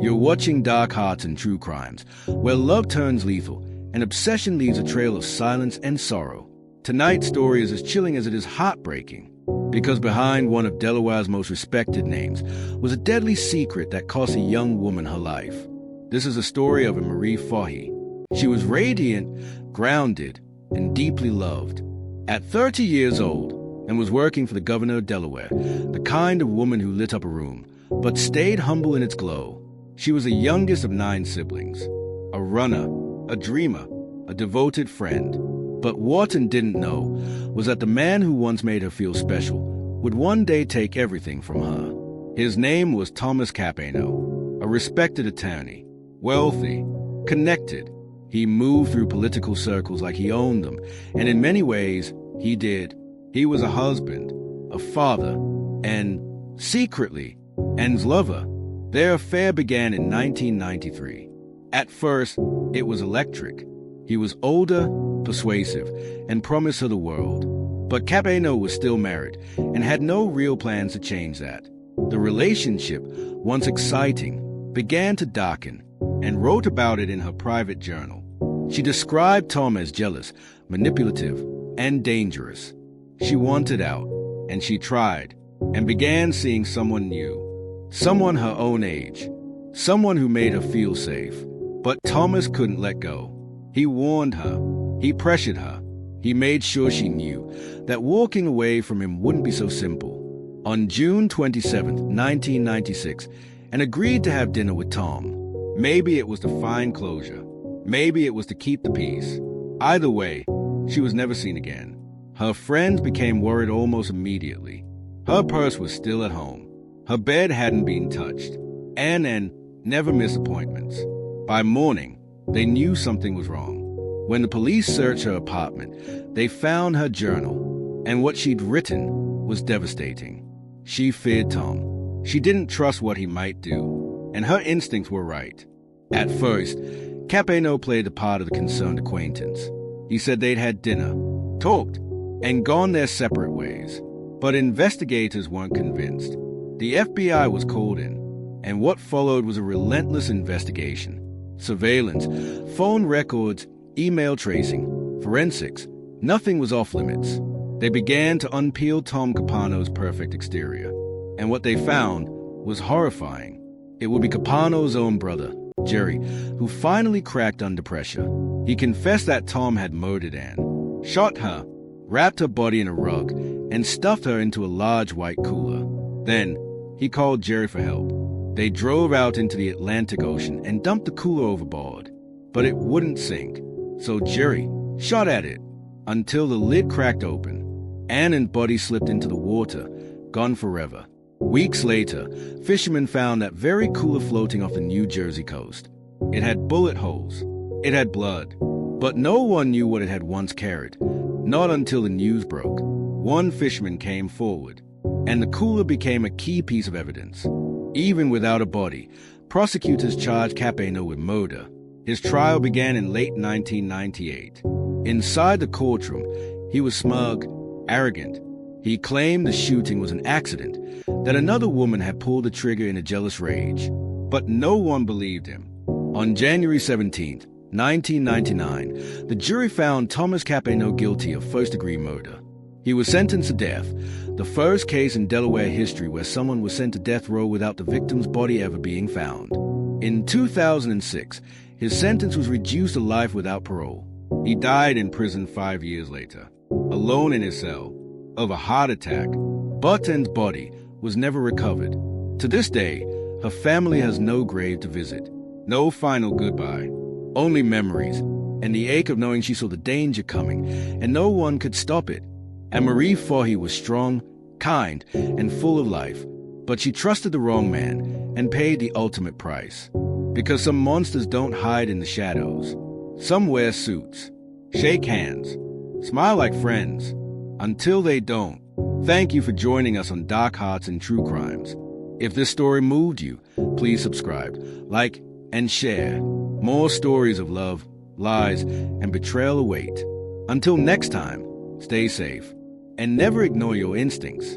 You're watching Dark Hearts and True Crimes, where love turns lethal and obsession leaves a trail of silence and sorrow. Tonight's story is as chilling as it is heartbreaking, because behind one of Delaware's most respected names was a deadly secret that cost a young woman her life. This is a story of Anne Marie Fahey. She was radiant, grounded, and deeply loved. At 30 years old, and was working for the governor of Delaware, the kind of woman who lit up a room, but stayed humble in its glow. She was the youngest of 9 siblings, a runner, a dreamer, a devoted friend. But what Anne didn't know was that the man who once made her feel special would one day take everything from her. His name was Thomas Capano, a respected attorney, wealthy, connected. He moved through political circles like he owned them, and in many ways, he did. He was a husband, a father, and, secretly, Anne's lover. Their affair began in 1993. At first, it was electric. He was older, persuasive, and promised her the world. But Capano was still married and had no real plans to change that. The relationship, once exciting, began to darken, and wrote about it in her private journal. She described Tom as jealous, manipulative, and dangerous. She wanted out, and she tried, and began seeing someone new. Someone her own age. Someone who made her feel safe. But Thomas couldn't let go. He warned her. He pressured her. He made sure she knew that walking away from him wouldn't be so simple. On June 27, 1996, Anne agreed to have dinner with Tom. Maybe it was to find closure. Maybe it was to keep the peace. Either way, she was never seen again. Her friends became worried almost immediately. Her purse was still at home. Her bed hadn't been touched. Anne never missed appointments. By morning, they knew something was wrong. When the police searched her apartment, they found her journal, and what she'd written was devastating. She feared Tom. She didn't trust what he might do, and her instincts were right. At first, Capano played the part of the concerned acquaintance. He said they'd had dinner, talked, and gone their separate ways. But investigators weren't convinced. The FBI was called in, and what followed was a relentless investigation. Surveillance, phone records, email tracing, forensics. Nothing was off limits. They began to unpeel Tom Capano's perfect exterior, and what they found was horrifying. It would be Capano's own brother, Jerry, who finally cracked under pressure. He confessed that Tom had murdered Anne, shot her, wrapped her body in a rug, and stuffed her into a large white cooler. Then, he called Jerry for help. They drove out into the Atlantic Ocean and dumped the cooler overboard. But it wouldn't sink, so Jerry shot at it until the lid cracked open. Anne and Buddy slipped into the water, gone forever. Weeks later, fishermen found that very cooler floating off the New Jersey coast. It had bullet holes. It had blood. But no one knew what it had once carried. Not until the news broke. One fisherman came forward, and the cooler became a key piece of evidence. Even without a body, prosecutors charged Capano with murder. His trial began in late 1998. Inside the courtroom, he was smug, arrogant. He claimed the shooting was an accident, that another woman had pulled the trigger in a jealous rage. But no one believed him. On January 17, 1999, the jury found Thomas Capano guilty of first-degree murder. He was sentenced to death, the first case in Delaware history where someone was sent to death row without the victim's body ever being found. In 2006, his sentence was reduced to life without parole. He died in prison 5 years later, alone in his cell, of a heart attack. But Anne's body was never recovered. To this day, her family has no grave to visit, no final goodbye, only memories, and the ache of knowing she saw the danger coming, and no one could stop it. Anne Marie Fahey was strong, kind, and full of life, but she trusted the wrong man and paid the ultimate price. Because some monsters don't hide in the shadows. Some wear suits, shake hands, smile like friends, until they don't. Thank you for joining us on Dark Hearts and True Crimes. If this story moved you, please subscribe, like, and share. More stories of love, lies, and betrayal await. Until next time, stay safe, and never ignore your instincts.